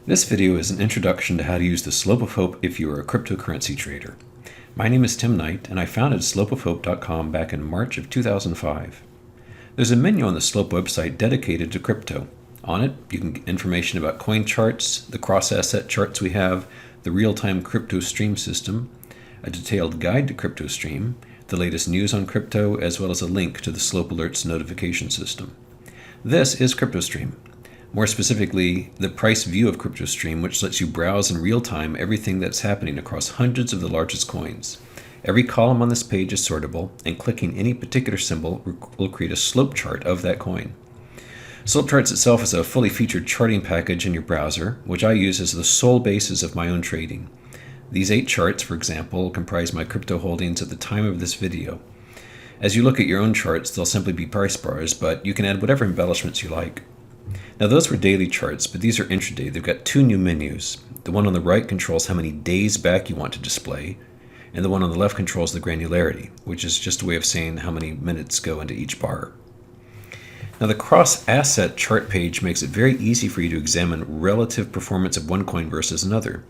This video is an introduction to how to use the Slope of Hope if you are a cryptocurrency trader. My name is Tim Knight, and I founded slopeofhope.com back in March of 2005. There's a menu on the Slope website dedicated to crypto. On it, you can get information about coin charts, the cross-asset charts we have, the real-time Cryptostream system, a detailed guide to Cryptostream, the latest news on crypto, as well as a link to the Slope Alerts notification system. This is Cryptostream. More specifically, the price view of Cryptostream, which lets you browse in real time everything that's happening across hundreds of the largest coins. Every column on this page is sortable, and clicking any particular symbol will create a slope chart of that coin. Slipcharts itself is a fully featured charting package in your browser, which I use as the sole basis of my own trading. These 8 charts, for example, comprise my crypto holdings at the time of this video. As you look at your own charts, they'll simply be price bars, but you can add whatever embellishments you like. Now those were daily charts, but these are intraday. They've got 2 new menus. The one on the right controls how many days back you want to display, and the one on the left controls the granularity, which is just a way of saying how many minutes go into each bar. Now the cross-asset chart page makes it very easy for you to examine relative performance of one coin versus another.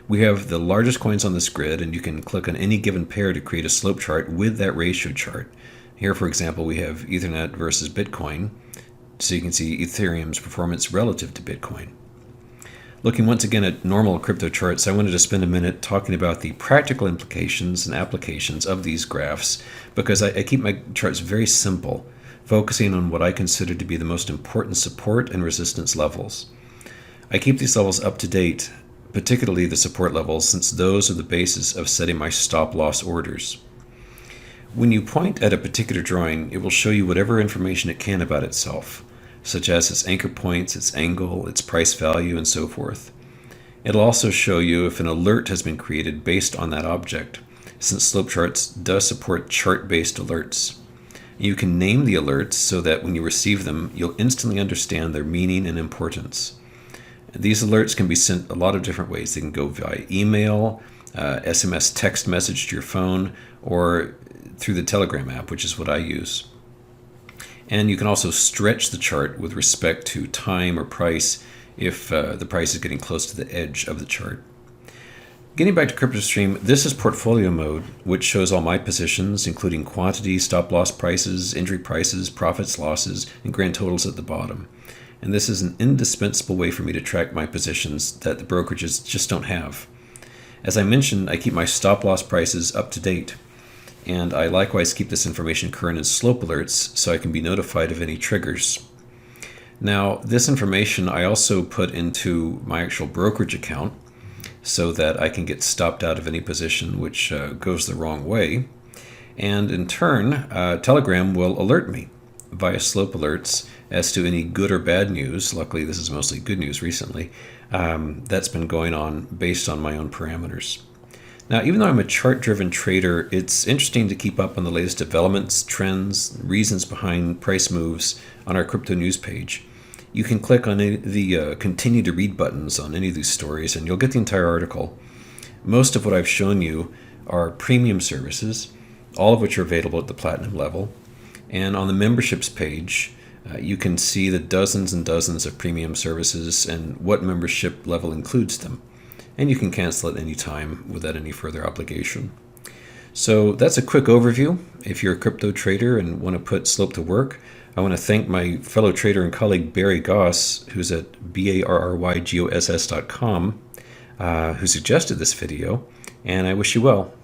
We have the largest coins on this grid, and you can click on any given pair to create a slope chart with that ratio chart. Here, for example, we have Ethernet versus Bitcoin, so you can see Ethereum's performance relative to Bitcoin. Looking once again at normal crypto charts, I wanted to spend a minute talking about the practical implications and applications of these graphs, because I keep my charts very simple, focusing on what I consider to be the most important support and resistance levels. I keep these levels up to date, particularly the support levels, since those are the basis of setting my stop-loss orders. When you point at a particular drawing, it will show you whatever information it can about itself, such as its anchor points, its angle, its price value, and so forth. It'll also show you if an alert has been created based on that object, since Slopecharts does support chart-based alerts. You can name the alerts so that when you receive them, you'll instantly understand their meaning and importance. These alerts can be sent a lot of different ways. They can go via email, SMS text message to your phone, or through the Telegram app, which is what I use. And you can also stretch the chart with respect to time or price if the price is getting close to the edge of the chart. Getting back to Cryptostream, this is portfolio mode, which shows all my positions, including quantity, stop-loss prices, entry prices, profits, losses, and grand totals at the bottom. And this is an indispensable way for me to track my positions that the brokerages just don't have. As I mentioned, I keep my stop-loss prices up to date, and I likewise keep this information current in slope alerts so I can be notified of any triggers. Now, this information I also put into my actual brokerage account so that I can get stopped out of any position which goes the wrong way. And in turn, Telegram will alert me via slope alerts as to any good or bad news. Luckily, this is mostly good news recently. That's been going on based on my own parameters. Now, even though I'm a chart-driven trader, it's interesting to keep up on the latest developments, trends, reasons behind price moves on our crypto news page. You can click on the continue to read buttons on any of these stories, and you'll get the entire article. Most of what I've shown you are premium services, all of which are available at the platinum level. And on the memberships page, you can see the dozens and dozens of premium services and what membership level includes them. And you can cancel at any time without any further obligation. So that's a quick overview. If you're a crypto trader and want to put Slope to work, I want to thank my fellow trader and colleague Barry Goss, who's at barrygoss.com, who suggested this video, and I wish you well.